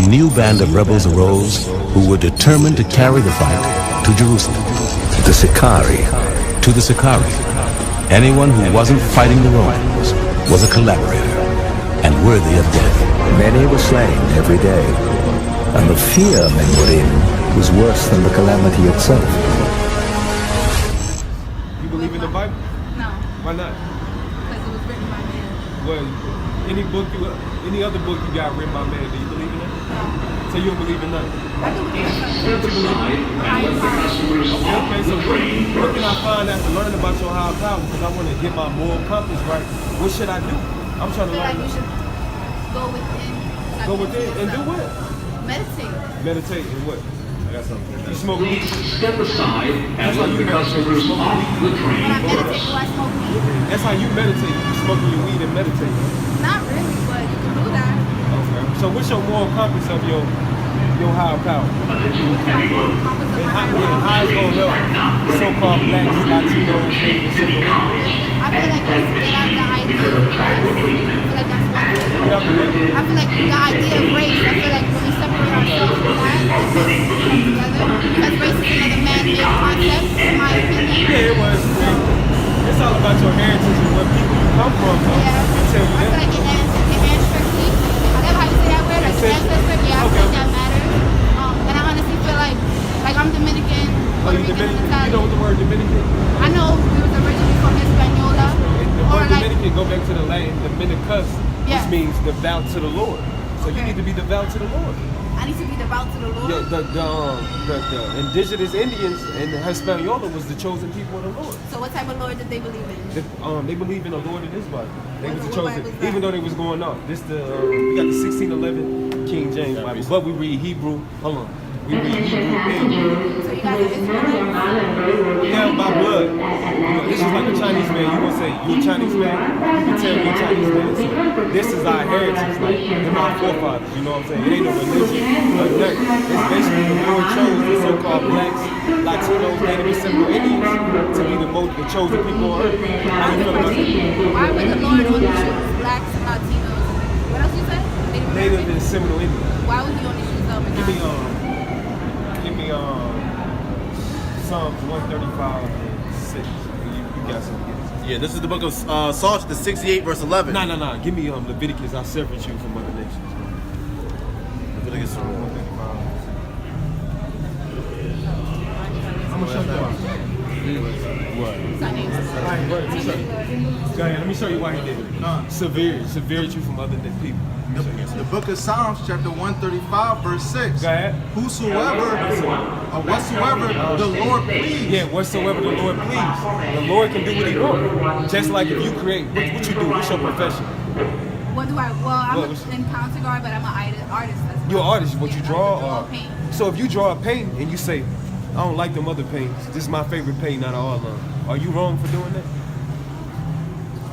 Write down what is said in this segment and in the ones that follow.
new band of rebels arose who were determined to carry the fight to Jerusalem. The Sicarii. To the Sicarii, anyone who wasn't fighting the Romans was a collaborator and worthy of death. Many were slain every day, and the fear men were in was worse than the calamity itself. You believe in the Bible? No. Why not? Because it was written by man. Well, any other book you got written by man, do you believe in that? No. So you don't believe in nothing? I do believe in something. What you believe in? Higher power. Okay, so what can I find out to learn about your higher power? Because I want to get my moral compass right. What should I do? I'm trying to I feel learn. like you should go within. Go within and do what? Meditate. Meditate and what? I got something. You smoke weed? Step aside and let the customers off the train. When I meditate, do I smoke weed? That's how you meditate. You smoking your weed and meditate. Not really, but you can do that. Okay. So what's your moral compass of your higher power? Compass of And my how, higher yeah, power. how it's gonna help so-called blacks, Latinos, Native Americans. I feel like once you get out the idea of race, I feel like that's one thing. I feel like the idea of race, I feel like when we separate ourselves from that, it just comes together. Because race is another man-made concept, in my opinion. Yeah, it was. It's all about your heritage and where people come from. So Yeah. I tell you I feel that. like it ancestry. I never how you say that word, like ancestry. Yeah, I feel like that matters. And I honestly feel like I'm Dominican, Oh, you Puerto Rican, Dominican? You Italian. know what the word Dominican? I know we was originally from Hispaniola. The Or word like, Dominican go back to the Latin Dominicus, Yeah. which means devout to the Lord. So you Okay. need to be devout to the Lord. I need to be devout to the Lord. Yeah, the indigenous Indians and Hispaniola was the chosen people of the Lord. So what type of Lord did they believe in? They believe in the Lord in this Bible. They What- was the what chosen, Bible is that? even though they was going off. This we got the 1611 King James Bible, but we read Hebrew. Hold on, we read Hebrew and So you guys are Israelites? yeah, by blood. You know, this is like a Chinese man. You gonna say you a Chinese man? You can tell me a Chinese man. So this is our heritage, like they're my forefathers. You know what I'm saying? It ain't no religion or nothing. It's basically the Lord chose the so-called blacks, Latinos, Native and Seminole Indians to be the chosen people on earth. How you feel about that? Why would the Lord only choose blacks and Latinos? What else you said? Native and Seminole Indians. Why would he only choose them and Give me not? Psalms 135 and 6. You got something. Yeah, this is the book of Psalms, the 68 verse 11. Nah. Give me Leviticus. I separate you from other nations. Leviticus. 135. I'm gonna show you why. What? Alright, bro, let me show you. Go ahead. Let me show you why he did it. Severity you from other people. The book of Psalms, chapter 135, verse 6. Go ahead. Whosoever or whatsoever the Lord please. Yeah, whatsoever the Lord please. The Lord can do what he wants. Just like if you create, what you do, what's your profession? What do I? Well, I'm What was- an encounter guard, but I'm an artist. That's You're an artist, what you draw? I draw Or, paint. so if you draw a painting and you say, I don't like them other paintings, this is my favorite painting out of all of them, are you wrong for doing that?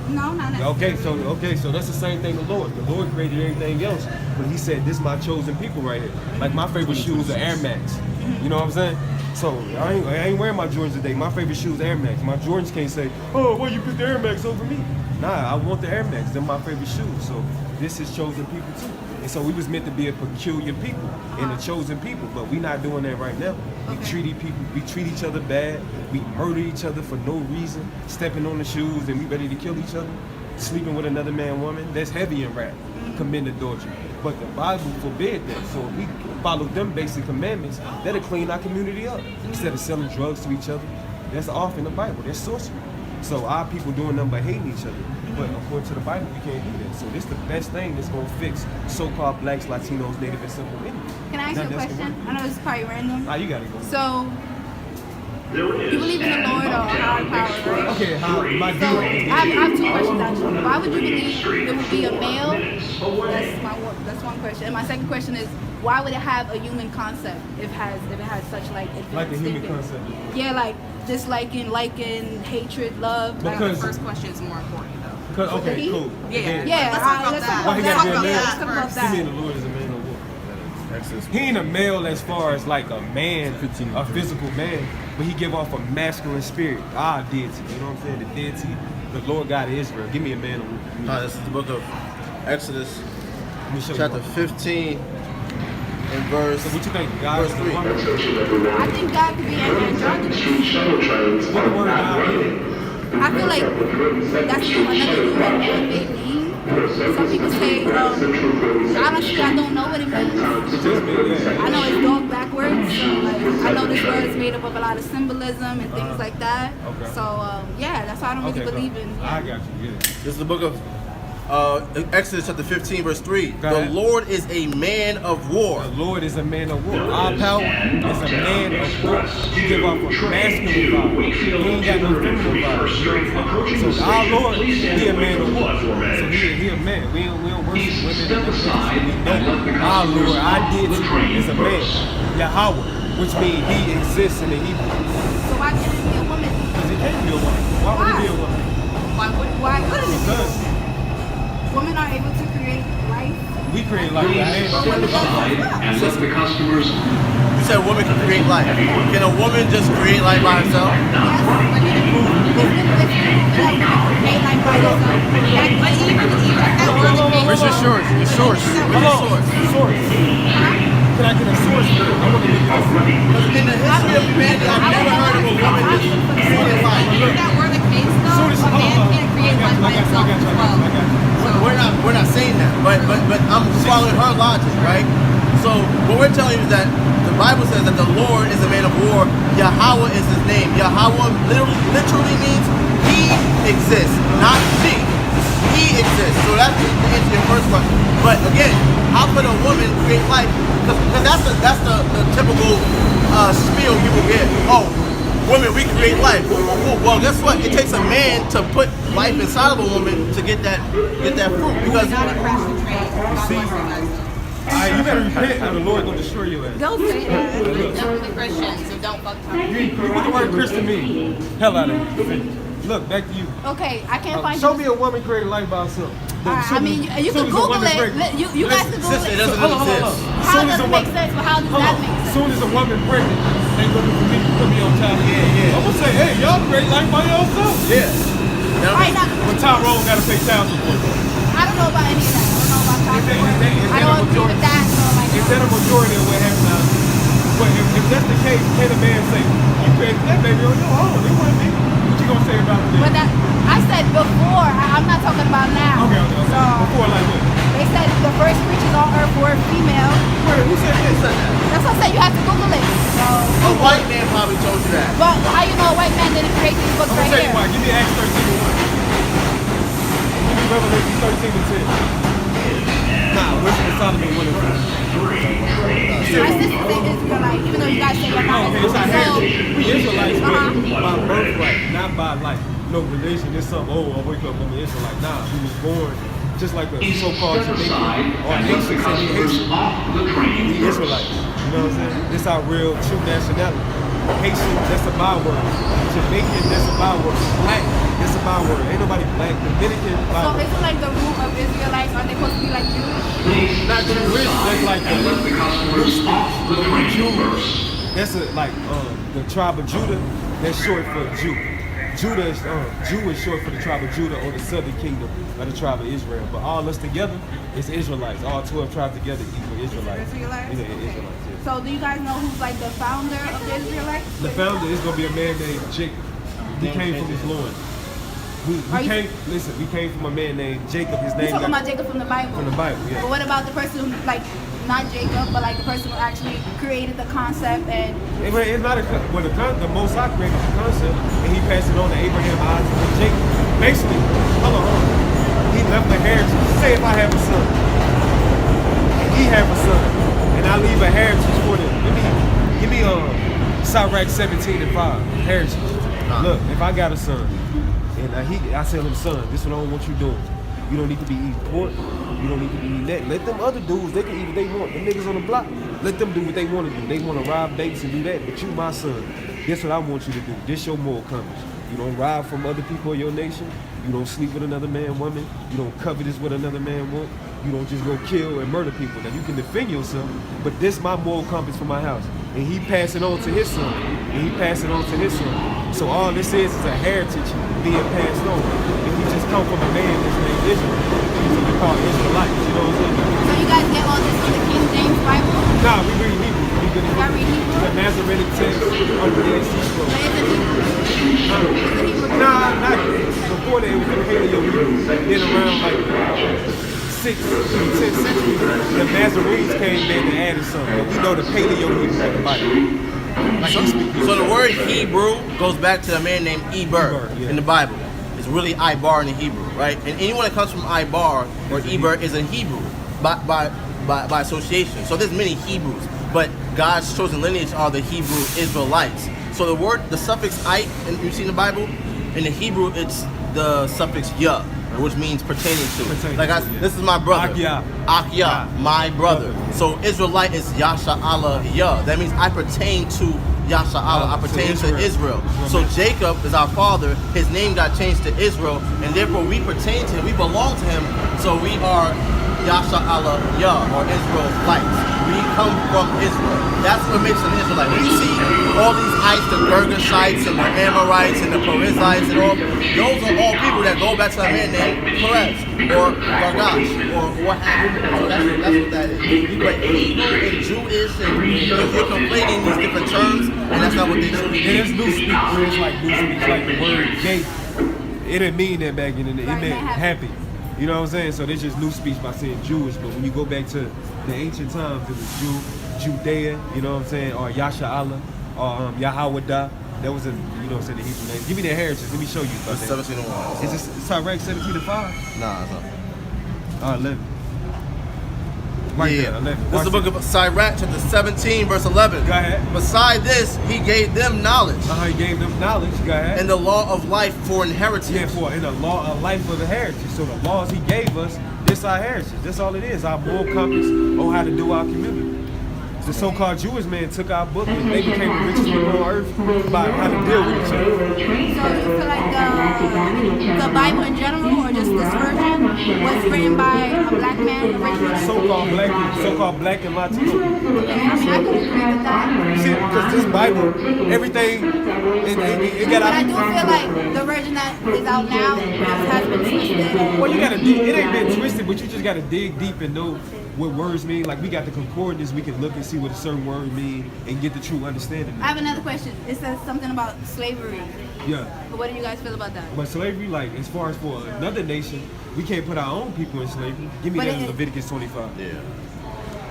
No, not necessarily. Okay, so that's the same thing the Lord. The Lord created everything else, but he said, this is my chosen people right here. Like my favorite shoes are Air Max. You know what I'm saying? So I ain't wearing my Jordans today. My favorite shoes are Air Max. My Jordans can't say, oh, well, you picked the Air Max over me. Nah, I want the Air Max. They're my favorite shoes. So this is chosen people too. And so we was meant to be a peculiar people and a chosen people, but we not doing that right now. We treat each other bad. We murder each other for no reason, stepping on the shoes, and we ready to kill each other, sleeping with another man, woman. That's heavy in rap, committing adultery. But the Bible forbid that. So if we follow them basic commandments, that'll clean our community up. Instead of selling drugs to each other, that's off in the Bible. That's sorcery. So our people doing nothing but hating each other. But according to the Bible, we can't do that. So this is the best thing that's gonna fix so-called blacks, Latinos, Native and Seminole Indians. Can I ask you a question? I know this is probably random. You gotta go. So, you believe in the Lord or higher power, right? Okay, my So, deal. I have two questions actually. Why would you believe there would be a male? That's one question. And my second question is, why would it have a human concept if it has such like advanced Like a human thinking? concept. Yeah, like disliking, liking, hatred, love. Because- like, The first question is more important though. Okay, cool. Yeah. yeah, Let's talk about let's that. talk Why about he that. gotta be a man? Let's talk about He mean that. the Lord is a man or what? He ain't a male as far as like a man, a physical man, but he give off a masculine spirit. Our deity, you know what I'm saying? The deity, the Lord God of Israel. Give me a man or what? This is the book of Exodus, Let me show you chapter why. 15, in verse. So what you think? God Verse is the 3. woman? I think God could be androgynous. What the word God is? I feel like that's another human man-made name. Some people say, honestly, I don't know what it means. I know it's dog backwards, so like I know this word is made up of a lot of symbolism and things like that. Okay. So yeah, that's why I don't really believe in. I got you. Yeah. This is the book of Exodus chapter 15, verse 3. Go The ahead. Lord is a man of war. The Lord is a man of war. Our power is a man of war. He give off a masculine vibe. He ain't got no feminine vibe. So our Lord, he a man of war. So he a man. We don't worship women. We know our Lord, our deity, is a man. Yahweh, which means he exists in the Hebrew. So why can't it be a woman? Because he can't be a woman. Why would he be a woman? Why couldn't it be? Because Women are able to create life. we create like that. And let the customers. You said a woman can create life. Can a woman just create life by herself? Yes, but create life by yourself. Like, but even that word Where's your source? Your source. Where's your source? Source. Can I get a source? I want to look at this. Because in the history of humanity, I've never heard of a woman just creating life. that word the case though, a man can't create life by himself as well. We're not saying that, but I'm following her logic, right? So what we're telling you is that the Bible says that the Lord is a man of war. Yahweh is his name. Yahweh literally means he exists, not she. He exists. So that's the answer to your first question. But again, how could a woman create life? Because that's the typical spiel people get. Oh, women, we create life. Well, guess what? It takes a man to put life inside of a woman to get that fruit. Because Not a crash and trade. God bless you guys. You better repent or the Lord gonna destroy you. Don't say that. Definitely Christians who don't fuck up. What the word Christian mean? Hell out of here. Look, back to you. Okay, I can't find Show you. me a woman creating life by herself. I mean, you can Google it. You guys can Google sister, it it. doesn't exist. How does it make sense? But how does that make sense? Soon as a woman pregnant, they looking for me to put me on time. Yeah. I'm gonna say, hey, y'all create life by yourself. Yeah. Right now, But Tyrone gotta pay child support. I don't know about any of that. I don't know about child support. Is I that a don't agree with majority? that. So like, Is that a majority of what happens now? But if that's the case, can a man say, you created that baby on your own? It wasn't me. What you gonna say about it? but that I said before. I'm not talking about now. Okay. So Before like what? they said the first creatures on earth were female. Who said that? That's what I said. You have to Google it. So, A white man probably told you that. but how you know a white man didn't create these books I'm right gonna tell you here? why. Give me Acts 13:1. Give me Revelation 13:10. Nah, Wisdom of Solomon 1:3. My sister's an Israelite, even though you guys say you're not Okay, it's our heritage. Israelite. We Israelites, Uh-huh. by birthright, not by like no religion. It's something. I wake up I'm an Israelite. Nah, we was born just like the so-called Jamaican or Haitians and the Haitian. We Israelites. You know what I'm saying? This our real true nationality. Haitian, that's a byword. Jamaican, that's a byword. Black, that's a byword. Ain't nobody black. Dominican, So byword. is it like the root of Israelites? Are they supposed to be like Jewish? Not Jewish, that's like And let the customers off the train first. that's like the tribe of Judah. That's short for Jew. Judah is Jew is short for the tribe of Judah or the southern kingdom of the tribe of Israel. But all us together is Israelites. All 12 tribes together equal Israelites. Israelites? Yeah, Okay. Israelites. Yeah. So do you guys know who's like the founder of the Israelites? The founder is gonna be a man named Jacob. He came from his loins. Are you- We came from a man named Jacob. His You're name talking about Jacob from the Bible. from the Bible. Yeah. But what about the person who, like, not Jacob, but like the person who actually created the concept and It's not the Most High created the concept, and he passed it on to Abraham, Isaac, and Jacob. Basically, hold on. He left a heritage. Say if I have a son, and he have a son, and I leave a heritage for them. Give me Sicarii 17:5 heritage. Look, if I got a son, and I tell him, son, this is what I don't want you doing. You don't need to be eating pork. You don't need to be eating that. Let them other dudes, they can eat what they want. The niggas on the block, let them do what they want to do. They want to rob banks and do that, but you my son. This what I want you to do. This your moral compass. You don't rob from other people of your nation. You don't sleep with another man, woman. You don't covetous what another man want. You don't just go kill and murder people. Now you can defend yourself, but this my moral compass for my house. And he passed it on to his son. And he passed it on to his son. So all this is a heritage being passed on. And he just come from a man that's named Israel. He's what we call Israelites. You know what I'm saying? so you guys get all this from the King James Bible? No, Nah, we read Hebrew. We good Y'all read Hebrew? The Masoretic text on the Dead Sea Scrolls. But is it Hebrew? Nah, not before that. It was the Paleo Hebrew. Then around like 6th to 10th century, the Masoretes came in and added something. But we know the Paleo Hebrew of the Bible. Like So the word Hebrew goes back to a man named Eber yeah. in the Bible. It's really Ibar in the Hebrew, right? And anyone that comes from Ibar or Eber is a Hebrew by association. So there's many Hebrews, but God's chosen lineage are the Hebrew Israelites. So the suffix "ite" you see in the Bible, in the Hebrew it's the suffix "ya," which means pertaining to. This is my brother. Akya, my brother. So Israelite is Yasha Allah Ya. That means I pertain to Yasha Allah. I pertain to Israel. So Jacob is our father. His name got changed to Israel, and therefore we pertain to him. We belong to him. So we are Yasha Allah Ya, or Israelites. We come from Israel. That's what makes an Israelite. When you see all these ites, the Girgashites and the Amorites and the Perizzites and all, those are all people that go back to a man named Perez or Gargash or what have you. So that's what that is. But Hebrew and Jewish, and you're conflating these different terms, and that's not what they truly mean. There's new speak. It's like new speak. Like the word gay. It didn't mean that back in the day. It meant happy. You know what I'm saying? So there's just new speech by saying Jewish, but when you go back to the ancient times, it was Judea, you know what I'm saying, or Yasha Allah, or Yahawada. That was the Hebrew name. Give me the heritage. Let me show you. 17:1. Is this Sirach 17:5? Nah, it's not. 11. Right there, 11. This is the book of Sirach, chapter 17, verse 11. Go ahead. Beside this, he gave them knowledge. He gave them knowledge. Go ahead. And the law of life for inheritance. Yeah, in the law of life for the heritage. So the laws he gave us, this our heritage. That's all it is. Our moral compass on how to do our community. The so-called Jewish man took our book and they became the richest people on earth by how to deal with each other. So you feel like the Bible in general, or just this version, was written by a black man originally? So-called black and Latino. I mean, I can agree with that. See, because this Bible, everything, it got But out. I do feel like the version that is out now has been twisted. Well, you gotta dig. It ain't been twisted, but you just gotta dig deep and know what words mean. Like we got the concordance, we can look and see what a certain word mean and get the true understanding. I have another question. It says something about slavery. Yeah. But what do you guys feel about that? But slavery, like as far as for another nation, we can't put our own people in slavery. Give me that in Leviticus 25. Yeah.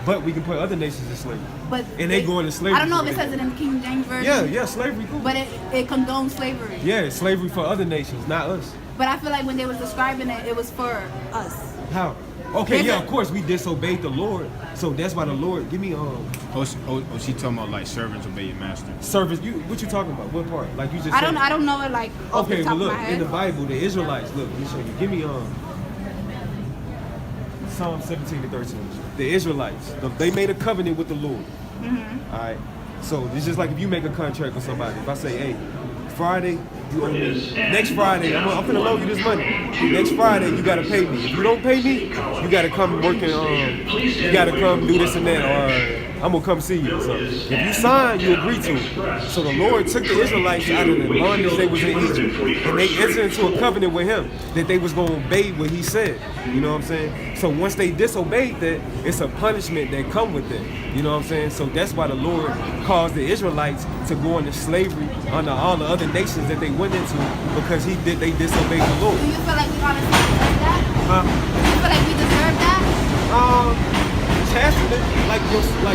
But we can put other nations in slavery. But and they go into slavery. I don't know if it says it in the King James version. Yeah, slavery cool. But it condones slavery. Yeah, slavery for other nations, not us. But I feel like when they was describing it, it was for us. How? Okay, yeah, of course we disobeyed the Lord, so that's why the Lord give me she talking about like servants obey your master. Service. What you talking about? What part? Like you just. I don't know it like off the top well look, of my head. in the Bible, the Israelites. Look, let me show you. Give me Psalm 17 to 13. The Israelites, they made a covenant with the Lord. All right. So it's just like if you make a contract with somebody. If I say, hey, Friday, you owe me. Next Friday, I'm finna loan you this money. Next Friday, you gotta pay me. If you don't pay me, you gotta come work and you gotta come do this and that, or I'm gonna come see you. So if you sign, you agree to it. So the Lord took the Israelites out of the bondage they was in Egypt, and they entered into a covenant with Him that they was gonna obey what He said. You know what I'm saying? So once they disobeyed that, it's a punishment that come with it. You know what I'm saying? So that's why the Lord caused the Israelites to go into slavery under all the other nations that they went into, because they disobeyed the Lord. Do you feel like we honestly deserve that? Do you feel like we deserve that? Chastity, like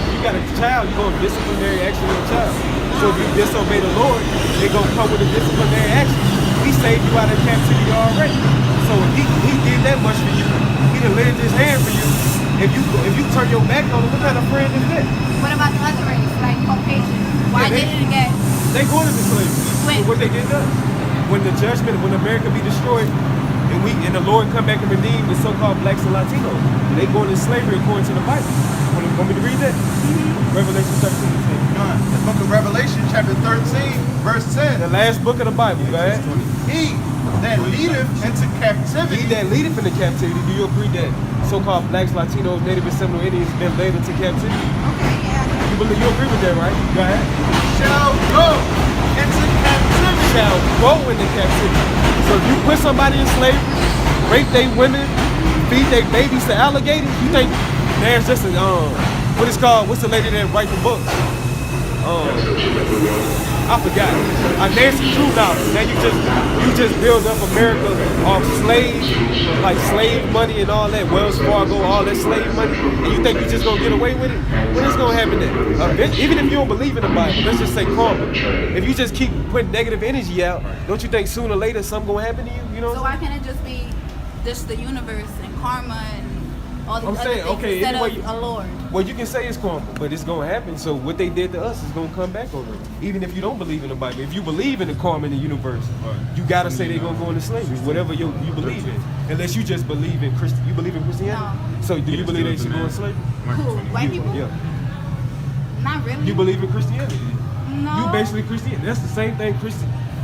you got a child, you're going to disciplinary action with a child. So if you disobey the Lord, they're going to come with a disciplinary action. He saved you out of captivity already. So if he did that much for you, he done lent his hand for you. If you turn your back on him, what kind of friend is that? What about the other race, like Caucasians? Why they didn't get? They going into slavery. When? What they did done. When America be destroyed, and the Lord come back and redeem the so-called blacks and Latinos, they go into slavery according to the Bible. Want me to read that? Revelation 13. The book of Revelation, chapter 13, verse 10. The last book of the Bible, guys. He that leadeth into captivity. He that leadeth into captivity. Do you agree that so-called blacks, Latinos, Native and Seminole Indians been led into captivity? Okay, yeah. You agree with that, right? Go ahead. Shall go into captivity. Shall go into captivity. So if you put somebody in slavery, rape their women, feed their babies to alligators, you think there's just a what it's called? What's the lady that write the books? I forgot. Nancy Drew novels. Now you just build up America off slave money and all that, Wells Fargo, all that slave money, and you think you just gonna get away with it? What is gonna happen then? Even if you don't believe in the Bible, let's just say karma. If you just keep putting negative energy out, don't you think sooner or later something gonna happen to you? You know? So why can't it just be just the universe and karma and all these other things instead of a Lord? Well, you can say it's karma, but it's gonna happen. So what they did to us is gonna come back over it. Even if you don't believe in the Bible, if you believe in the karma in the universe, you gotta say they're gonna go into slavery, whatever you believe in. Unless you just believe in you believe in Christianity. No. So do you believe they should go in slavery? Cool. White people? Yeah. Not really. You believe in Christianity? No. You basically Christian. That's the same thing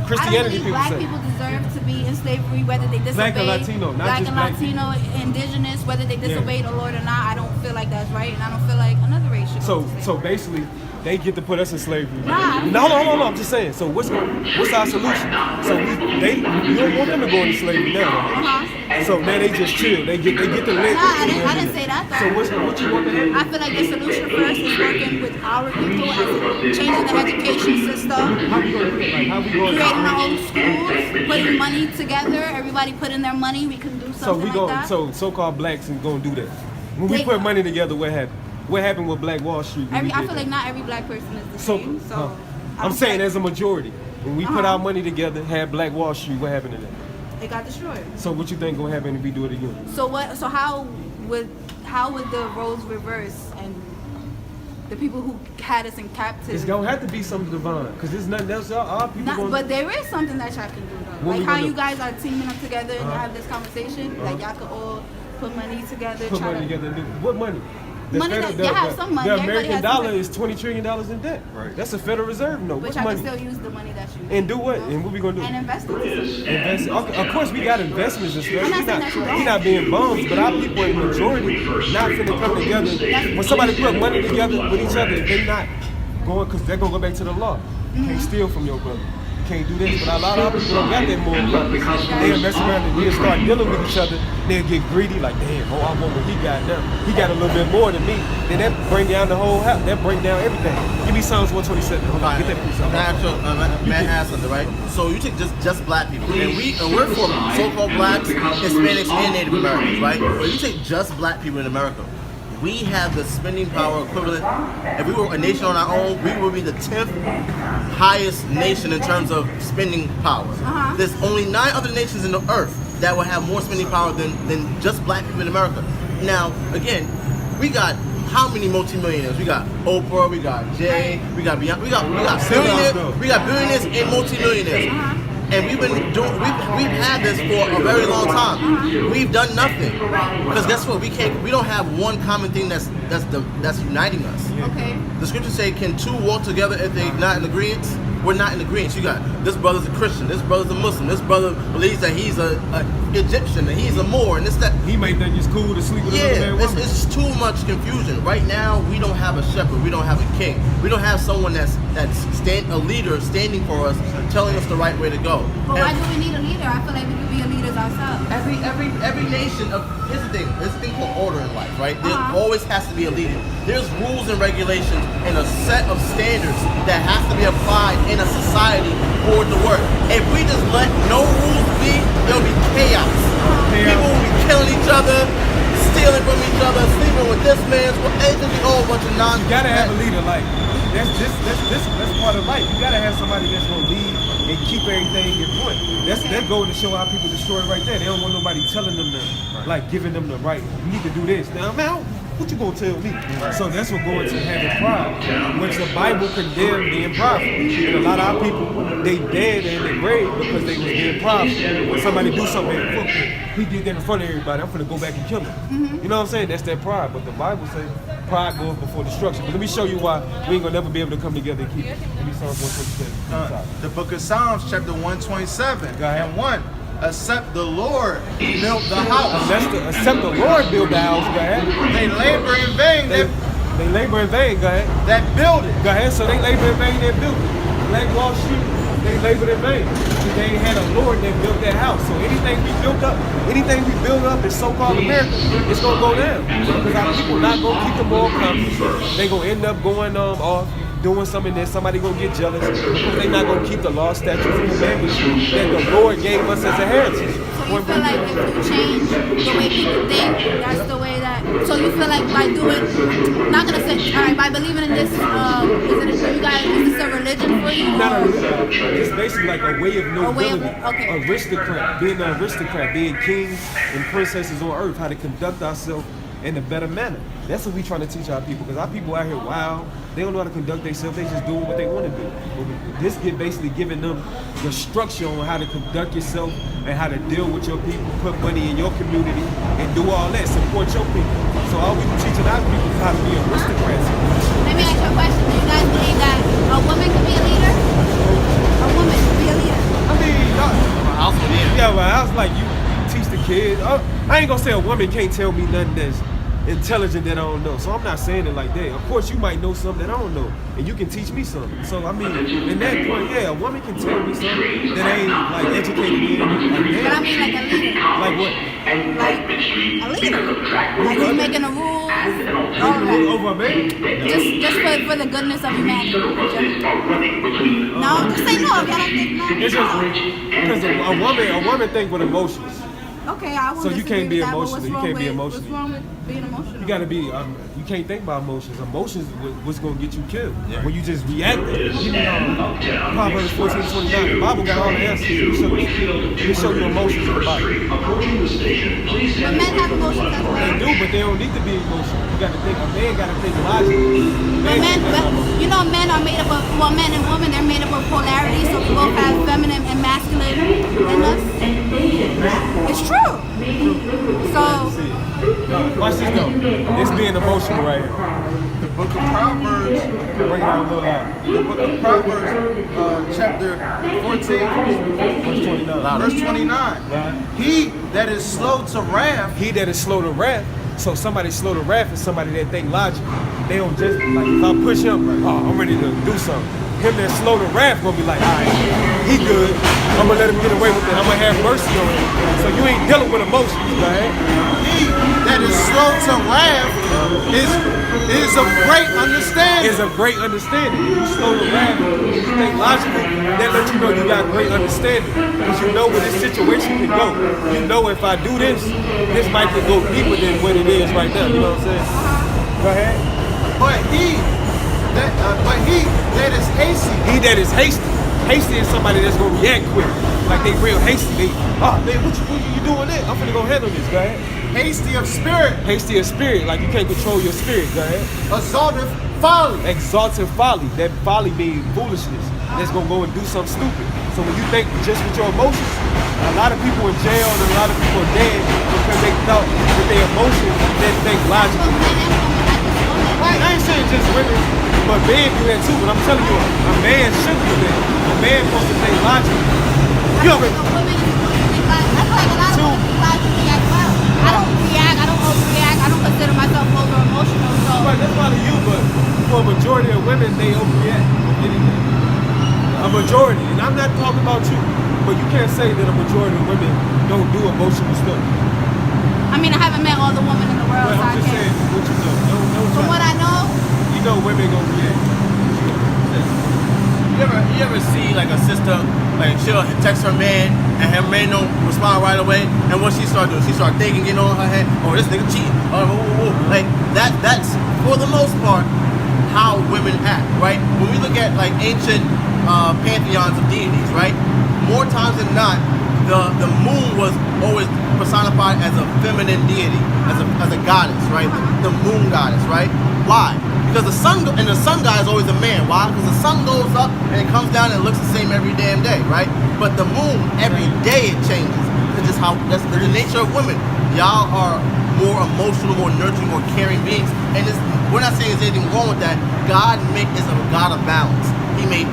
Christianity I don't believe people black say. people deserve to be in slavery, whether they disobey. Black and Latino, not black just and black Latino, indigenous, whether they disobey the Lord or not. I don't feel like that's right, and I don't feel like another race should go to slavery. So basically, they get to put us in slavery. Nah. No. I'm just saying. So what's our solution? So you don't want them to go into slavery now. So now they just chill. They get to live. Nah, I didn't say that though. So what you want to happen? I feel like the solution first is working with our people, as in changing the education system, How we gonna do it? Like, how we going creating our own schools, putting money together. Everybody put in their money. We can do something like that. So-called blacks is gonna do that. When we put money together, what happened? What happened with Black Wall Street? I feel like not every black person is the same. So I'm saying as a majority, when we put our money together, had Black Wall Street, what happened to that? it got destroyed. So what you think gonna happen if we do it again? So how would the roles reverse and the people who had us in captivity? It's gonna have to be something divine, because there's nothing else. Our people But there is something that y'all can do though. What Like we how gonna you do? guys are teaming up together and have this conversation. Like y'all could all put money together. put try money to, together. What money? Money that- y'all have some money. The Everybody American has some dollar money. is $20 trillion in debt. Right. That's a Federal Reserve note. But What y'all money? can still use the money that you And do what? you know? And what we gonna do? And invest it. Invest. Of course, we got investments and stuff. I'm not saying that you don't. We not being bums, but our people in majority not finna come together. When somebody put money together with each other, they not going, because they're gonna go back to the law. You can't steal from your brother. You can't do this. But a lot of our people don't got that moral compass. They'll mess around and they'll start dealing with each other. They'll get greedy, like, damn, I want what he got now. He got a little bit more than me. Then that bring down the whole house. That bring down everything. Give me Psalms 127. Hold on, get that piece up. Man, ask something, right? So you take just black people, and we're for so-called blacks, Hispanics, and Native Americans, right? But you take just black people in America. We have the spending power equivalent. If we were a nation on our own, we would be the 10th highest nation in terms of spending power. There's only 9 other nations in the earth that will have more spending power than just black people in America. Now, again, we got how many multimillionaires? We got Oprah, we got Jay, we got Beyonce, we got billionaires and multimillionaires. And we've had this for a very long time. We've done nothing, because guess what? We don't have one common thing that's uniting us. Okay. The scriptures say, "Can two walk together if they're not in agreement?" We're not in agreement. You got this brother's a Christian, this brother's a Muslim, this brother believes that he's a Egyptian and he's a Moor, and this that. He may think it's cool to sleep with another man woman. It's too much confusion. Right now, we don't have a shepherd. We don't have a king. We don't have someone that's a leader standing for us, telling us the right way to go. But why do we need a leader? I feel like we could be a leaders ourselves. Every nation here's the thing. There's a thing called order in life, right? There always has to be a leader. There's rules and regulations and a set of standards that has to be applied in a society for it to work. If we just let no rules be, there'll be chaos. People will be killing each other, stealing from each other, sleeping with this man's. It's just a whole bunch of nonsense. You gotta have a leader. Like that's part of life. You gotta have somebody that's gonna lead and keep everything in point. That's goal to show how people destroy right there. They don't want nobody telling them like giving them the right. You need to do this. Now, man, what you gonna tell me? So that's what going to having pride, which the Bible condemned being prideful. And a lot of our people, they dead and they grave because they was being prideful. When somebody do something, he did that in front of everybody, I'm gonna go back and kill him. You know what I'm saying? That's that pride. But the Bible says pride goes before destruction. But let me show you why we ain't gonna never be able to come together and keep it. Let me Psalms 127. The book of Psalms, chapter 127, and 1. Except the Lord built the house. Except the Lord built the house, go ahead. They labor in vain. They labor in vain, go ahead. That build it. Go ahead, so they labor in vain, they built it. Black Wall Street, they labored in vain. They ain't had a Lord that built that house. So anything we build up in so-called America, it's gonna go down. Because our people not gonna keep the moral compass. They gonna end up going off doing something that somebody gonna get jealous because they not gonna keep the law, statutes, and commandments that the Lord gave us as a heritage. So you feel like if you change the way people think, that's the way that. So you feel like by doing, not gonna say, all right, by believing in this, is this a religion for you? Not a religion. It's basically like a way of nobility. Okay. Aristocrat, being an aristocrat, being kings and princesses on earth, how to conduct ourselves in a better manner. That's what we trying to teach our people, because our people out here wild. They don't know how to conduct themselves. They just doing what they want to do. This basically giving them the structure on how to conduct yourself and how to deal with your people, put money in your community, and do all that, support your people. So all we teaching our people is how to be aristocrats. Let me ask you a question. Do you guys believe that a woman can be a leader? A woman can be a leader. I mean, yeah, but I was like, you teach the kids. I ain't gonna say a woman can't tell me nothing that's intelligent that I don't know. So I'm not saying it like that. Of course, you might know something that I don't know, and you can teach me something. So I mean, in that point, yeah, a woman can tell me something that ain't like educated in. But I mean, like a leader. Like what? Like a leader. Like who's making the rules. Over a man? Just for the goodness of humanity. No, just say no. I don't think no. It's just because a woman think with emotions. Okay, I won't So you can't be disagree with that, but emotional. You can't be emotional. What's wrong with being emotional? You gotta be. You can't think about emotions. Emotions what's gonna get you killed. When you just react. Proverbs 14:29. The Bible got all the answers. It show you emotions in the Bible. But men have emotions as well. They do, but they don't need to be emotional. You gotta think. A man gotta think logically. Men are made up of, well, men and women, they're made up of polarity, so we both have feminine and masculine in us. It's true. So, watch this though. It's being emotional right here. The book of Proverbs, Bring it out a little louder. the book of Proverbs, chapter 14, verse 29. He that is slow to wrath, He that is slow to wrath. So somebody slow to wrath is somebody that think logic. They don't just like if I push him, I'm ready to do something. Him that slow to wrath gonna be like, all right, he good. I'm gonna let him get away with it. I'm gonna have mercy on him. So you ain't dealing with emotions, right? he that is slow to wrath is of great understanding. It's a great understanding. If you slow to wrath, you think logically, that lets you know you got great understanding. Because you know where this situation can go. You know if I do this might go deeper than what it is right now. You know what I'm saying? Go ahead. But he that is hasty. He that is hasty. Hasty is somebody that's gonna react quick. Like they real hasty. What you doing that? I'm finna go handle this, go ahead. Hasty of spirit, Hasty of spirit, like you can't control your spirit, go ahead. exalteth folly. Exalted folly. That folly means foolishness. That's gonna go and do something stupid. So when you think just with your emotions, a lot of people in jail and a lot of people are dead because they thought with their emotions didn't think logically. I ain't saying just women, but men do that too. But I'm telling you, a man should do that. A man supposed to think logically. You know, I feel like a lot of women think logically as well. I don't react, I don't overreact, I don't consider myself over emotional. So right, that's probably you, but for a majority of women, they overreact with anything. A majority, and I'm not talking about you, but you can't say that a majority of women don't do emotional stuff. I mean, I haven't met all the women in the world, But so I I'm just saying can't. what you know. Don't From what I know, you know women gonna react. You ever see like a sister, like she'll text her man and her man don't respond right away, and what she start doing, she start thinking, you know, in her head, oh, this nigga cheating, like that's for the most part how women act, right? When we look at like ancient pantheons of deities, right, more times than not, the moon was always personified as a feminine deity, as a goddess, right? The moon goddess, right? Why? Because the sun god is always a man. Why? Because the sun goes up and it comes down and it looks the same every damn day, right? But the moon, every day it changes. That's just how, that's the nature of women. Y'all are more emotional, more nurturing, more caring beings. And we're not saying there's anything wrong with that. God is a God of balance. He made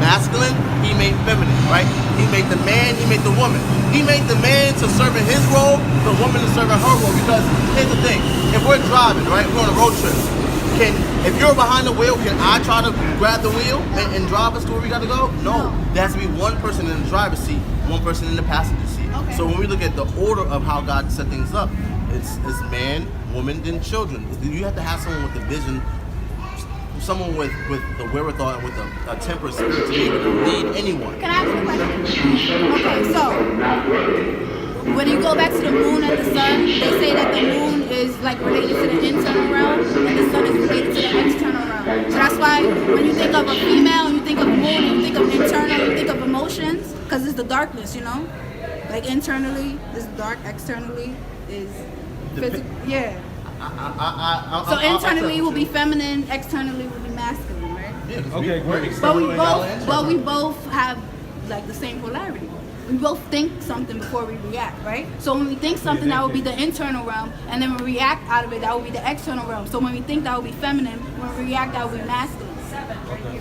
masculine, he made feminine, right? He made the man, he made the woman. He made the man to serve in his role, the woman to serve in her role. Because here's the thing, if we're driving, right, we're on a road trip, if you're behind the wheel, can I try to grab the wheel and drive us to where we got to go? No. There has to be one person in the driver's seat, one person in the passenger seat. Okay. So when we look at the order of how God set things up, it's man, woman, then children. You have to have someone with the vision, someone with the wherewithal and with a temperate spirit to be able to lead anyone. Can I ask you a question? Okay, so when you go back to the moon and the sun, they say that the moon is like related to the internal realm and the sun is related to the external realm. So that's why when you think of a female and you think of a moon and you think of internal, you think of emotions, because it's the darkness, you know? Like internally is dark, externally is physical. Yeah. So internally will be feminine, externally will be masculine, right? Yeah, Okay, great. But we both have like the same polarity. We both think something before we react, right? So when we think something, that would be the internal realm, and then when we react out of it, that would be the external realm. So when we think, that would be feminine. When we react, that would be masculine. Okay.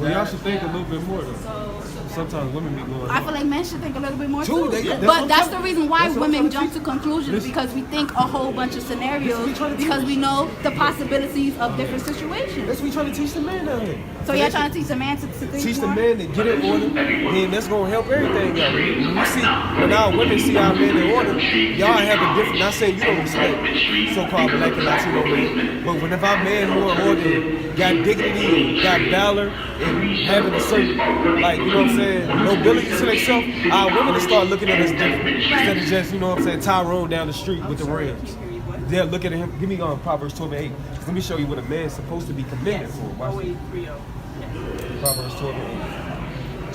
Well, y'all should think a little bit more though. Sometimes women be going. I feel like men should think a little bit more True, too. that's But what that's I'm the trying- reason why that's what I'm women trying jump to to conclusions, because we think a whole bunch of scenarios, because we know the possibilities of different situations. That's what we trying to teach the man down here. So you're trying to teach a man to think Teach the more? man to get in order, then that's gonna help everything out. When we see, when our women see our men in order, y'all have a different. Not saying you don't respect so-called black and Latino men, but when if our men who are ordered, got dignity, got valor, and having a certain, like, you know what I'm saying, nobility to themselves, our women will start looking at us different instead of just, you know what I'm saying, Tyrone down the street with the Rams. They'll look at him. Give me Proverbs 12:8. Let me show you what a man's supposed to be commended for. Watch this. Proverbs 12:8.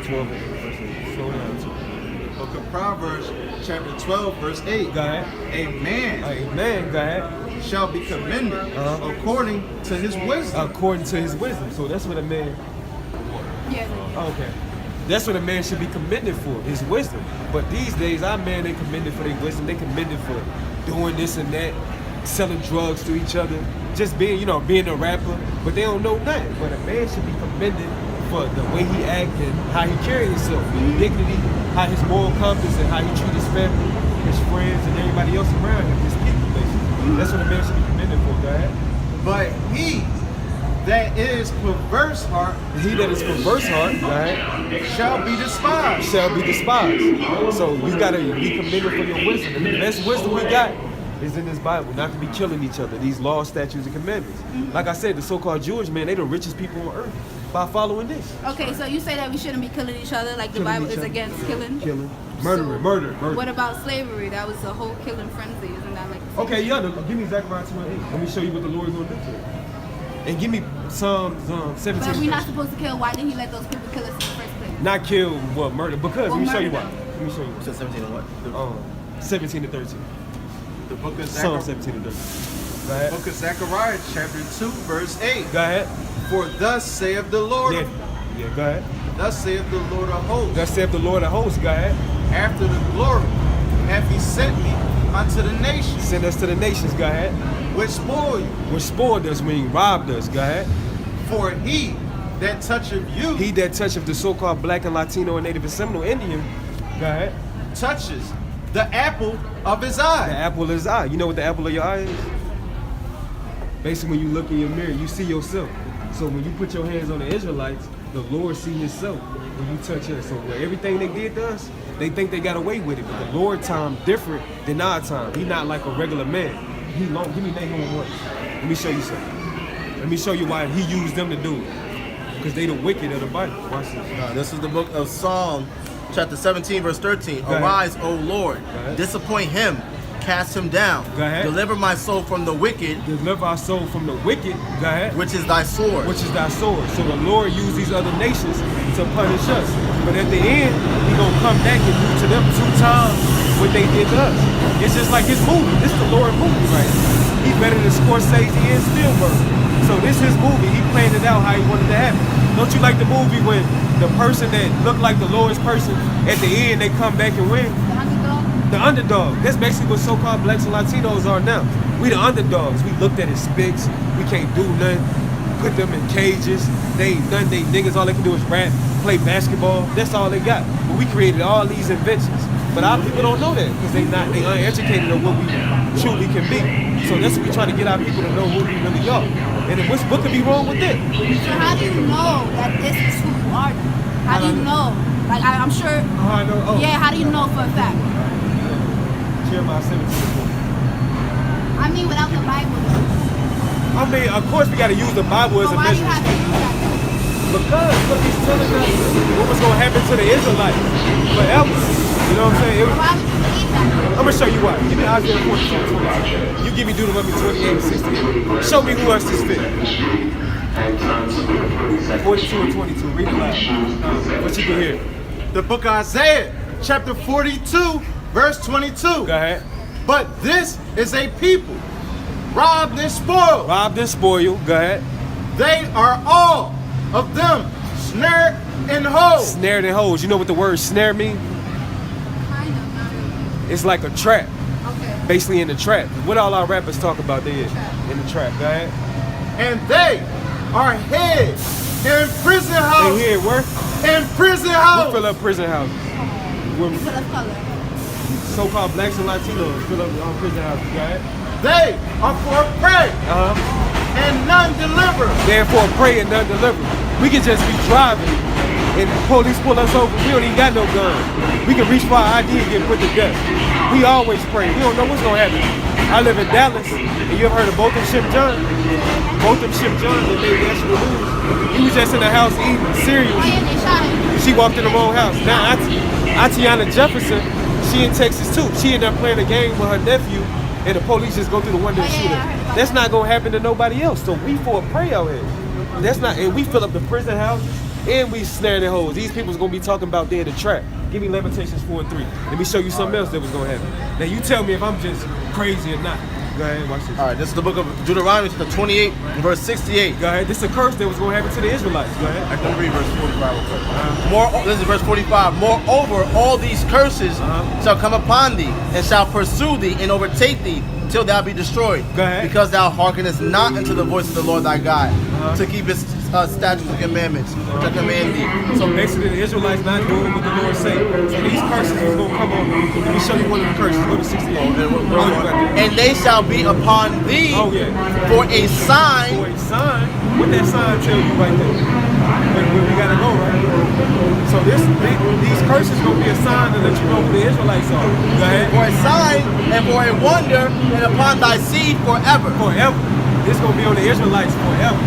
12:8. Slow down too. Book of Proverbs, chapter 12, verse 8. Go ahead. A man Amen. Go ahead. shall be commended according to his wisdom. According to his wisdom. So that's what a man. Yeah. Okay. That's what a man should be commended for, his wisdom. But these days, our men ain't commended for their wisdom. They commended for doing this and that, selling drugs to each other, just being, you know, being a rapper. But they don't know nothing. But a man should be commended for the way he act and how he carry himself, dignity, how his moral compass and how he treat his family, his friends, and everybody else around him, his people, basically. That's what a man should be commended for, go ahead. But he that is perverse heart He that is perverse heart, right, shall be despised. shall be despised. So you gotta be commended for your wisdom. And the best wisdom we got is in this Bible, not to be killing each other, these laws, statutes, and commandments. Like I said, the so-called Jewish man, they the richest people on earth by following this. Okay, so you say that we shouldn't be killing each other, like the Killing Bible each is other. against killing? Killing, murdering, murder. What about slavery? That was a whole killing frenzy, isn't that like? Okay, yeah, give me Zechariah 2:8. Let me show you what the Lord is gonna do to it. And give me Psalms 17. But we're not supposed to kill. Why did he let those people kill us in the first place? Not kill, what, murder? Because, let me show you why. murder Let me show you You said 17 and what? why. 17 to 13. The book of Psalm Zechariah, 17 to 13. Go ahead. book of Zechariah, chapter 2, verse 8. Go ahead. For thus saith the Lord, Yeah, go ahead. thus saith the Lord of hosts, Thus saith the Lord of hosts, go ahead. after the glory hath he sent me unto the nations, Send us to the nations, go ahead. which spoil you. Which spoiled us, meaning robbed us, go ahead. For he that toucheth you He that toucheth the so-called black and Latino and Native and Seminole Indian, go ahead. touches the apple of his The eye. apple of his eye. You know what the apple of your eye is? Basically, when you look in your mirror, you see yourself. So when you put your hands on the Israelites, the Lord see himself when you touch us. So where everything they did to us, they think they got away with it. But the Lord time different than our time. He not like a regular man. He long. Give me Nahum 1. Let me show you something. Let me show you why he used them to do it. Because they the wicked of the Bible. Watch this. No, this is the book of Psalm, chapter 17, verse 13. Go ahead. Arise, O Lord, ahead. disappoint him, cast him down. Go ahead. Deliver my soul from the wicked, Deliver our soul from the wicked. Go ahead. which is thy sword. Which is thy sword. So the Lord used these other nations to punish us. But at the end, he gonna come back and do to them 2 times what they did to us. It's just like his movie. This is the Lord movie right here. He better than Scorsese and Spielberg. So this his movie. He planned it out how he wanted to happen. Don't you like the movie when the person that looked like the Lord's person, at the end they come back and win? The underdog? The underdog. That's basically what so-called blacks and Latinos are now. We the underdogs. We looked at as spics. We can't do nothing. Put them in cages. They ain't nothing. They niggas, all they can do is rap, play basketball. That's all they got. But we created all these inventions. But our people don't know that because they uneducated on what we truly can be. So that's what we try to get our people to know who we really are. And then what could be wrong with that? So how do you know that this is who you are? How do you know? Like I'm sure. How I know? Oh. Yeah, how do you know for a fact? Jeremiah 17. I mean, without the Bible. I mean, of course we got to use the Bible as a Why do you measure. have to use that? Because look, he's telling us what was going to happen to the Israelites forever. You know what I'm saying? Why would you believe that? I'm going to show you why. Give me Isaiah 42. You give me Deuteronomy 28 and 68. Show me who else is fit. 42 and 22. Read it loud. What you can hear. The book of Isaiah, chapter 42, verse 22. Go ahead. But this is a people robbed and spoiled. Robbed and spoiled. Go ahead. They are all of them snared and holes. Snared and holes. You know what the word snare means? Kind of, not really. It's like a trap. Okay. Basically in the trap. What all our rappers talk about they is in the trap. Go ahead. And they are hid in prison house. They here where? In prison We house. fill up prison houses. People of color. So-called blacks and Latinos fill up prison houses. Go ahead. They are for prey and none deliver. Therefore, pray and none deliver. We can just be driving and the police pull us over. We don't even got no gun. We can reach for our ID and get put to death. We always pray. We don't know what's gonna happen. I live in Dallas, and you ever heard of Botham Ship John? Botham Ship John that made national news. He was just in the house eating cereal. Oh yeah, they shot him. She walked in the wrong house. Now, Atiana Jefferson, she in Texas too. She ended up playing a game with her nephew, and the police just go through the window and shoot her. That's not gonna happen to nobody else. So we for a pray out here. That's not, and we fill up the prison houses and we snare their hoes. These people's gonna be talking about they in the trap. Give me Lamentations 4 and 3. Let me show you something else that was gonna happen. Now you tell me if I'm just crazy or not. Go ahead, watch this. All right, this is the book of Deuteronomy, chapter 28, verse 68. Go ahead. This is a curse that was gonna happen to the Israelites. Go ahead. I can read verse 45 real quick. This is verse 45. Moreover, all these curses shall come upon thee, and shall pursue thee, and overtake thee, till thou be destroyed. Go ahead. Because thou hearkenest not unto the voice of the Lord thy God, to keep his statutes and commandments, which I command thee. So basically, the Israelites not doing what the Lord say. So these curses is gonna come on. Let me show you one of the curses. Go to 68. And they shall be upon thee Oh, yeah. for a sign. For a sign. What that sign tell you right there? Where we gotta go, right? So these curses gonna be a sign to let you know who the Israelites are. Go ahead. For a sign and for a wonder, and upon thy seed forever. Forever. This gonna be on the Israelites forever.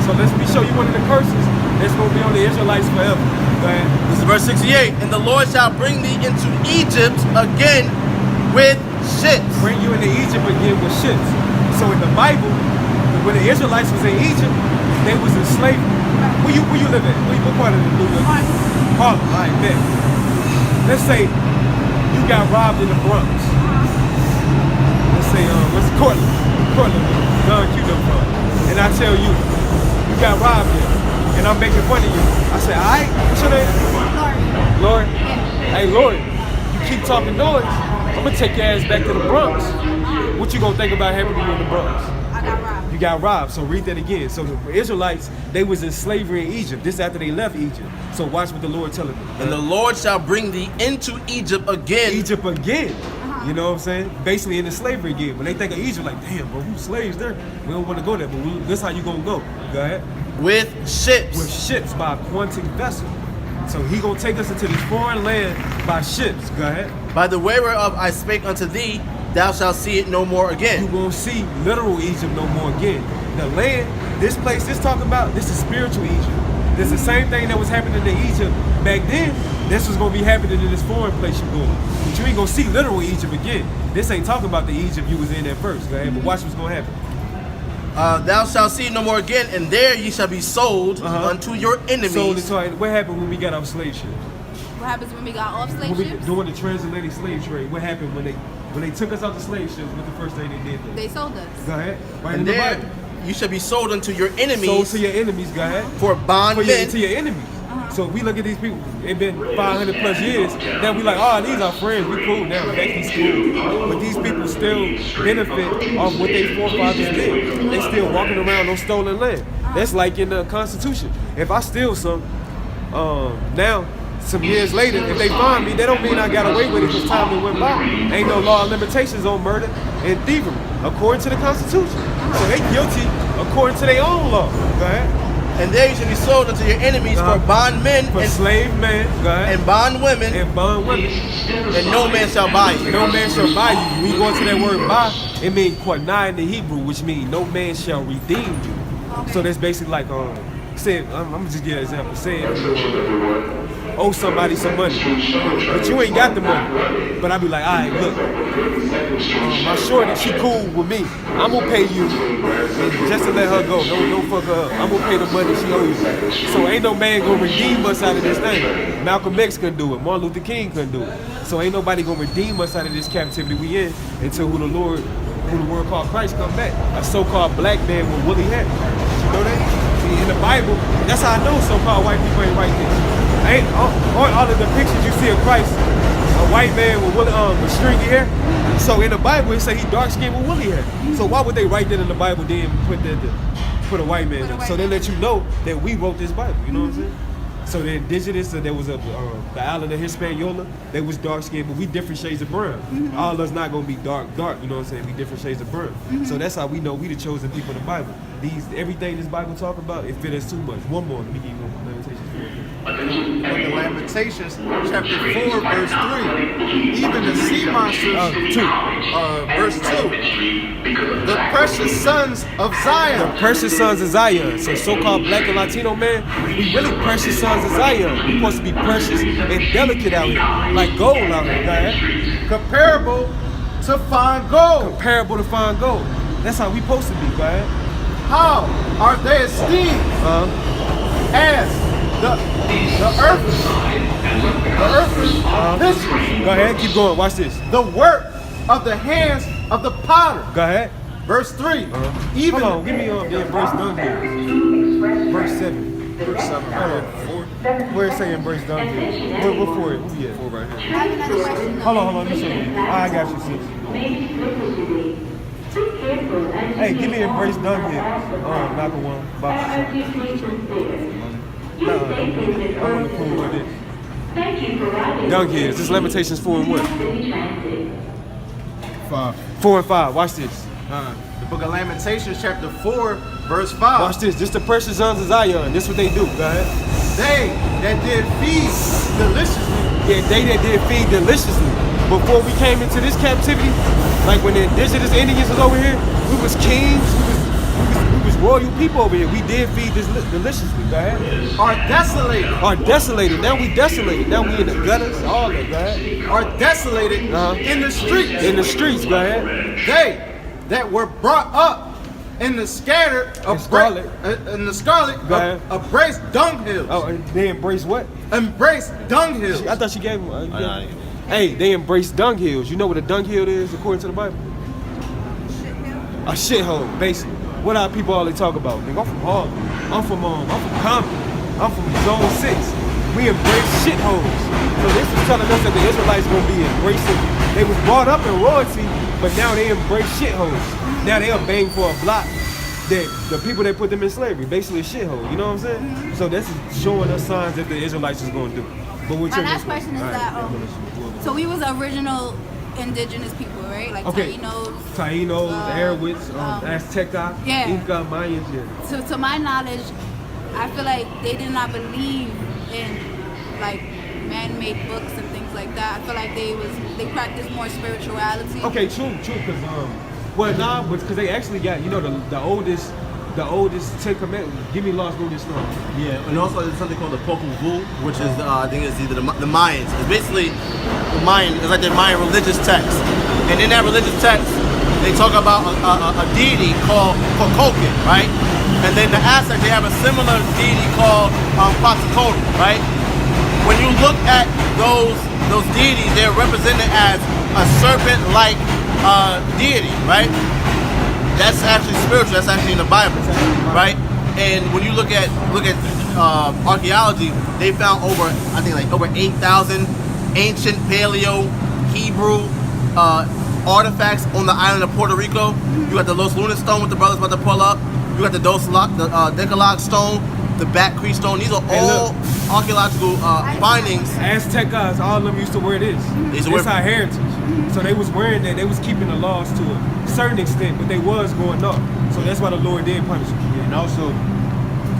So let me show you one of the curses that's gonna be on the Israelites forever. Go ahead. This is verse 68. And the Lord shall bring thee into Egypt again with ships. Bring you into Egypt again with ships. So in the Bible, when the Israelites was in Egypt, they was in slavery. Where you live at? What part of the New York? Harlem. All right, man. Let's say you got robbed in the Bronx. Let's say, what's Cortland? Don Q from. And I tell you, you got robbed here, and I'm making fun of you. I say, all right, what's your name? Lord. Hey, Lord, you keep talking noise, I'm gonna take your ass back to the Bronx. What you gonna think about having to you in the Bronx? I got robbed. You got robbed, so read that again. So the Israelites, they was in slavery in Egypt. This after they left Egypt. So watch what the Lord telling them. And the Lord shall bring thee into Egypt again. Egypt again. You know what I'm saying? Basically into slavery again. When they think of Egypt, like, damn, bro, we slaves there. We don't want to go there, but this how you gonna go. Go ahead. With ships. With ships by a Quantic vessel. So he gonna take us into this foreign land by ships. Go ahead. By the way whereof I spake unto thee, thou shalt see it no more again. You won't see literal Egypt no more again. The land, this place this talking about, this is spiritual Egypt. This is the same thing that was happening in Egypt back then. This was gonna be happening in this foreign place you going. But you ain't gonna see literal Egypt again. This ain't talking about the Egypt you was in at first, right? But watch what's gonna happen. Thou shalt see it no more again, and there ye shall be sold unto your enemies. What happened when we got off slave ships? What happens when we got off slave When we ships? doing the transatlantic slave trade, what happened when they took us off the slave ships? What's the first thing they did? They sold us. Go ahead. Right in And the there Bible. you shall be sold unto your enemies. Sold to your enemies, go ahead. For bondmen. To your enemies. So we look at these people, it's been 500 plus years, now we like, oh, these are friends, we cool now, back these cool. But these people still benefit off what their forefathers did. They still walking around on stolen land. That's like in the Constitution. If I steal some, now some years later, if they find me, they don't mean I got away with it because time went by. Ain't no law of limitations on murder and thievery, according to the Constitution. So they guilty according to their own law. Go ahead. And there you should be sold unto your enemies for bondmen For slave men, go ahead. and bondwomen, And bond women. and no man shall buy you. No man shall buy you. We go to that word buy, it means quanai in the Hebrew, which means no man shall redeem you. So that's basically like, say, I'm gonna just give an example. Say if you owe somebody some money, but you ain't got the money. But I be like, all right, look, my shorty, she cool with me. I'm gonna pay you just to let her go. Don't fuck her up. I'm gonna pay the money she owes you. So ain't no man gonna redeem us out of this thing. Malcolm X couldn't do it. Martin Luther King couldn't do it. So ain't nobody gonna redeem us out of this captivity we in until who the world called Christ come back. A so-called black man with woolly hair. You know that? See, in the Bible, that's how I know so-called white people ain't right there. Ain't all of the pictures you see of Christ, a white man with woolly, with stringy hair. So in the Bible, it say he dark skinned with woolly hair. So why would they write that in the Bible then put a white man in? So they let you know that we wrote this Bible. You know what I'm saying? So the indigenous, there was the island of Hispaniola, they was dark skinned, but we different shades of brown. All of us not gonna be dark, you know what I'm saying? We different shades of brown. So that's how we know we the chosen people in the Bible. Everything this Bible talk about, it fit us too much. One more, let me give you one Lamentations 4. The Lamentations chapter 4 verse 3. Even the sea monsters, 2. verse 2. The precious sons of Zion. The precious sons of Zion. So so-called black and Latino man, we really precious sons of Zion. We supposed to be precious and delicate out here, like gold out here, right? Comparable to fine gold. Comparable to fine gold. That's how we supposed to be, right? How are they esteemed as the earthly pictures? Go ahead, keep going. Watch this. The work of the hands of the potter. Go ahead. Verse 3. Even Hold on, give me the embrace done here. Verse 7. verse 7. Where it say embrace done here? What for it? Who yet? 4 right I here. have another question. Hold on, let me show you. I got you, sis. Hey, give me embrace done here. Malcolm 1. No, I want to prove what it is. Dunk here. This is Lamentations 4 and what? 5. 4 and 5. Watch this. The book of Lamentations, chapter 4, verse 5. Watch this. This the precious sons of Zion. This what they do. Go ahead. They that did feed deliciously. Yeah, they that did feed deliciously. Before we came into this captivity, like when the indigenous Indians was over here, we was kings. We was royal people over here. We did feed this deliciously. Go ahead. Are desolated. Are desolated. Now we desolated. Now we in the gutters. All that. Go ahead. Are desolated in the streets. In the streets. Go ahead. They that were brought up in the scattered scarlet. In the scarlet Go ahead. embrace dunghills. Oh, and they embrace what? Embrace dunghills. I thought she gave him. Hey, they embrace dunghills. You know what a dunghill is according to the Bible? A shithole, basically. What our people all they talk about? Nigga, I'm from Harlem. I'm from Compton. I'm from Zone 6. We embrace shitholes. So this is telling us that the Israelites gonna be embracing. They was brought up in royalty, but now they embrace shitholes. Now they'll bang for a block that the people that put them in slavery, basically a shithole. You know what I'm saying? So this is showing us signs that the Israelites is gonna do. But My last question is that, so we was original indigenous people, right? Like Taínos, Arawaks, Azteca, yeah. Inca, Mayans, yeah. So to my knowledge, I feel like they did not believe in like man-made books and things like that. I feel like they practiced more spirituality. Okay, true, because because they actually got, you know, the oldest Ten Commandments. Give me Lost Moon Snow. Yeah, and also there's something called the Popol Vuh, which is I think it's either the Mayans. It's basically the Mayan. It's like their Mayan religious text, and in that religious text, they talk about a deity called Kokokin, right? And then the Aztecs, they have a similar deity called Quetzalcoatl, right? When you look at those deities, they're represented as a serpent-like deity, right? That's actually spiritual. That's actually in the Bible, right? And when you look at archaeology, they found over 8,000 ancient Paleo Hebrew artifacts on the island of Puerto Rico. You got the Los Lunas stone with the brothers about to pull up. You got the Decalogue stone the Bat Cree stone. These are all archaeological findings. Aztec guys, all of them used to wear this. It's our heritage. So they was wearing that. They was keeping the laws to a certain extent, but they was going up. So that's why the Lord did punish them. And also,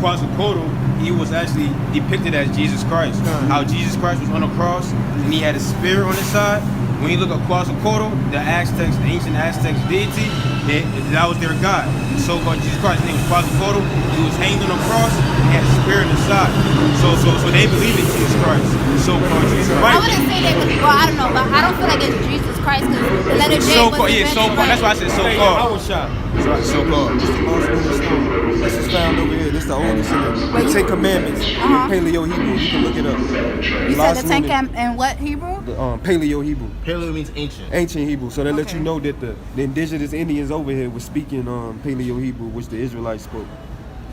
Quetzalcoatl, he was actually depicted as Jesus Christ. How Jesus Christ was on the cross and he had a spear on his side. When you look at Quetzalcoatl, the Aztecs, the ancient Aztecs deity, that was their god. The so-called Jesus Christ, his name was Quetzalcoatl. He was hanged on the cross and he had a spear in his side. So they believe in Jesus Christ. So-called Jesus Christ. I wouldn't say that, well, I don't know, but I don't feel like it's Jesus Christ because the letter J was invented. So-called. That's why I said so-called. So-called. This is found over here. This is the oldest in the Ten Commandments. Paleo Hebrew. You can look it up. You said the Ten Commandments in what Hebrew? Paleo Hebrew. Paleo means ancient. Ancient Hebrew. So that lets you know that the indigenous Indians over here were speaking Paleo Hebrew, which the Israelites spoke.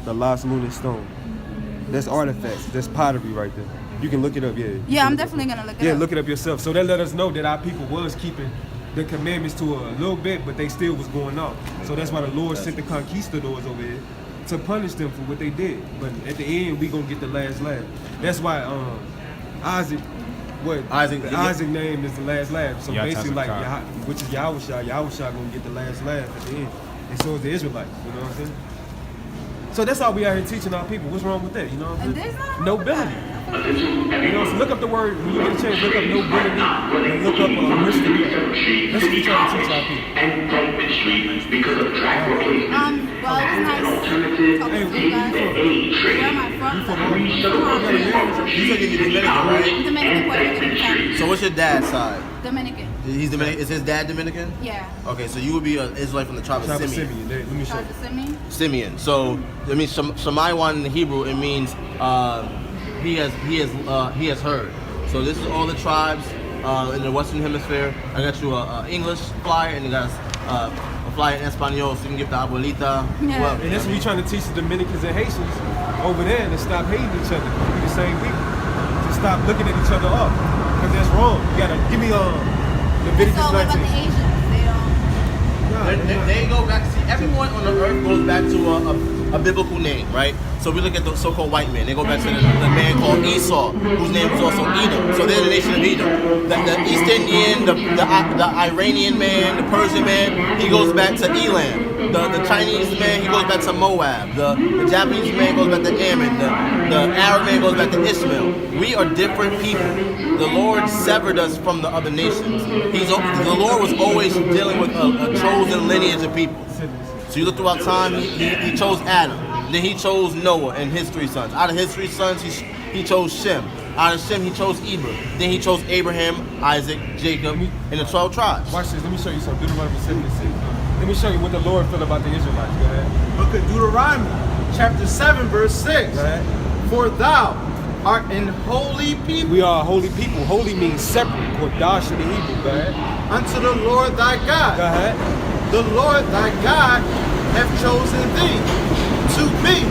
The last lunar stone. That's artifacts. That's pottery right there. You can look it up. Yeah, I'm definitely gonna look it up. Yeah, look it up yourself. So that let us know that our people was keeping the commandments to a little bit, but they still was going off. So that's why the Lord sent the conquistadors over here to punish them for what they did. But at the end, we gonna get the last laugh. That's why Isaac, Isaac name is the last laugh. So basically, like which is Yahushua gonna get the last laugh at the end, and so is the Israelites. You know what I'm saying? So that's all we out here teaching our people. What's wrong with that? You know what I'm saying? Nobility. You know, so look up the word, when you get a chance, look up nobility and look up Muslim. That's what we try to teach our people. Well, it was nice talking to you guys. Where am I from? You said you're Dominican, right? Dominican, Puerto Rican. So what's your dad's side? Dominican. He's Dominican. Is his dad Dominican? Yeah. Okay, so you would be an Israelite from the tribe of Simeon. Let me show you. Simeon. So it means Shammaiwan in Hebrew. It means he has heard. So this is all the tribes in the Western Hemisphere. I got you a English flyer and you got a flyer in Espanol, so you can give the abuelita. Yeah. And that's what we trying to teach the Dominicans and Haitians over there to stop hating each other. We the same people. To stop looking at each other up, because that's wrong. You gotta give me Leviticus 19. So what about the Asians? They go back. See, everyone on the earth goes back to a biblical name, right? So we look at the so-called white man. They go back to the man called Esau, whose name was also Edom. So they're the nation of Edom. The East Indian, the Iranian man, the Persian man, he goes back to Elam. The Chinese man, he goes back to Moab. The Japanese man goes back to Ammon. The Arab man goes back to Ishmael. We are different people. The Lord severed us from the other nations. The Lord was always dealing with a chosen lineage of people. So you look throughout time, he chose Adam. Then he chose Noah and his 3 sons. Out of his 3 sons, he chose Shem. Out of Shem, he chose Eber. Then he chose Abraham, Isaac, Jacob, and the 12 tribes. Watch this. Let me show you something. Deuteronomy 76. Let me show you what the Lord feel about the Israelites. Go ahead. Book of Deuteronomy, chapter 7, verse 6. Go ahead. For thou art an holy people. We are a holy people. Holy means separate. Kodash in the Hebrew. Go ahead. Unto the Lord thy God. Go ahead. The Lord thy God hath chosen thee to be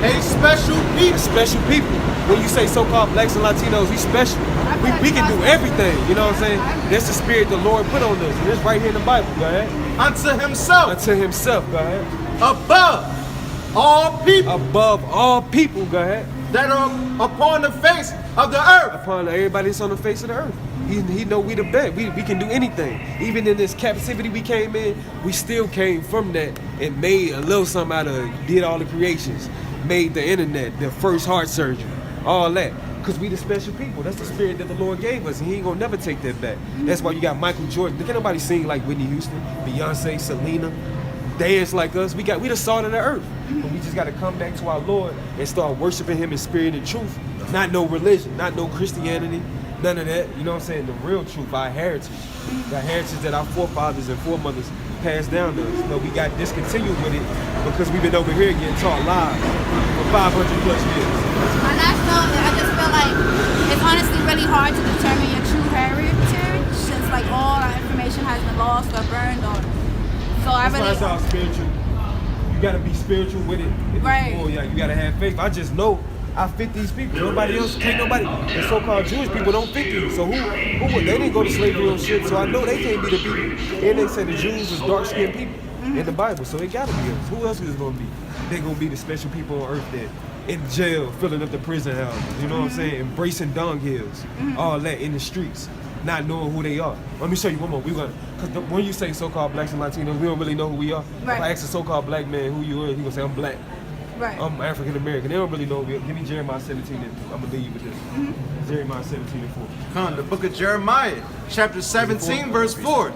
a special people. A special people. When you say so-called blacks and Latinos, we special. We can do everything. You know what I'm saying? That's the spirit the Lord put on us. And it's right here in the Bible. Go ahead. Unto himself. Unto himself. Go ahead. Above all people. Above all people. Go ahead. That are upon the face of the earth. Upon everybody that's on the face of the earth. He know we the best. We can do anything. Even in this captivity we came in, we still came from that and made a little something out of it. Did all the creations. Made the internet, the first heart surgery. All that. Because we the special people. That's the spirit that the Lord gave us. And he ain't gonna never take that back. That's why you got Michael Jordan. Look at nobody sing like Whitney Houston, Beyonce, Selena. Dance like us. We the salt of the earth. But we just got to come back to our Lord and start worshiping him in spirit and truth. Not no religion, not no Christianity, none of that. You know what I'm saying? The real truth, our heritage. The heritage that our forefathers and foremothers passed down to us. But we got discontinued with it because we've been over here getting taught lies for 500 plus years. On that note, I just feel like it's honestly really hard to determine your true heritage since like all our information has been lost or burned or so I really. That's all spiritual. You gotta be spiritual with it. Right. Yeah, you gotta have faith. I just know I fit these people. Nobody else, can't nobody. The so-called Jewish people don't fit these. So who would? They didn't go to slavery on shit. So I know they can't be the people. And they say the Jews is dark-skinned people in the Bible. So it gotta be us. Who else is it gonna be? They're gonna be the special people on earth that in jail, filling up the prison houses. You know what I'm saying? Embracing dung hills, all that in the streets, not knowing who they are. Let me show you one more. Because when you say so-called blacks and Latinos, we don't really know who we are. Right. If I ask a so-called black man who you are, he gonna say I'm black. Right. I'm African American. They don't really know who we are. Give me Jeremiah 17 and I'm gonna leave you with this. Jeremiah 17 and 4. Come, the book of Jeremiah, chapter 17, verse 4.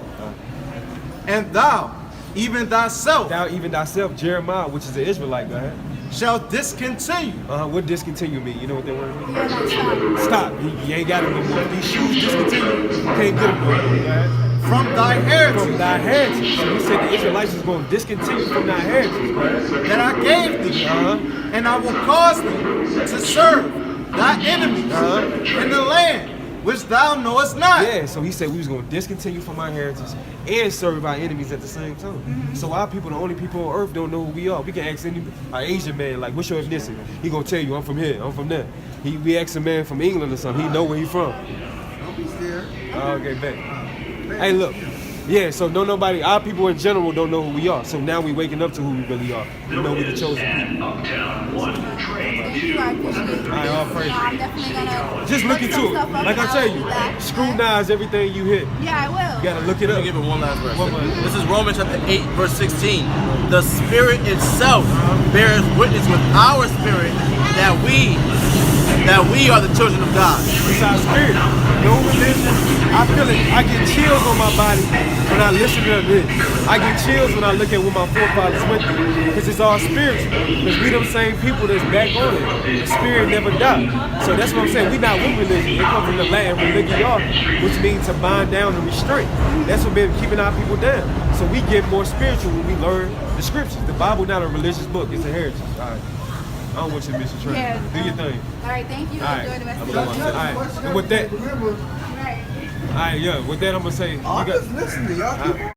And thou, even thyself, Thou even thyself, Jeremiah, which is an Israelite, go ahead. shall discontinue What discontinue mean? You know what that word means? Yeah, like stop. Stop. You ain't got it no more. These shoes discontinue. You can't get them no more. Go ahead. from thy heritage From thy heritage. So he said the Israelites is going to discontinue from thy heritage, bro. that I gave thee, and I will cause thee to serve thy enemies in the land which thou knowest not. Yeah, so he said we was going to discontinue from our heritage and serve our enemies at the same time. So our people, the only people on earth, don't know who we are. We can ask any Asian man, like, what's your ethnicity? He going to tell you, I'm from here, I'm from there. We ask a man from England or something, he know where he from. Don't be scared. Okay, bet. Hey, look. Yeah, so don't nobody, our people in general don't know who we are. So now we waking up to who we really are. We know we the chosen people. Thank you, I appreciate it. All right, all praise. I'm definitely gonna Just look into it. Like I tell you, scrutinize everything you hit. Yeah, I will. You gotta look it Let up. me give it one last verse. One more. This is Romans chapter 8, verse 16. The Spirit itself bears witness with our spirit that we are the children of God. It's our spirit. No religion. I feel it. I get chills on my body when I listen to this. I get chills when I look at what my forefathers went through. Because it's all spiritual. Because we them same people that's back on it. The spirit never died. So that's what I'm saying. We not with religion. They come from the Latin religion, which means to bind down and restrain. That's what been keeping our people down. So we get more spiritual when we learn the scriptures. The Bible not a religious book. It's a heritage. All right. I don't want you to miss your train. Yeah. Do your thing. All right, thank you. All right. Enjoy the rest of I'm the going day. to all right. And with that, Remember, Right. all right, yeah, with that, I'm going to say, you I'm got, just listening. Y'all keep on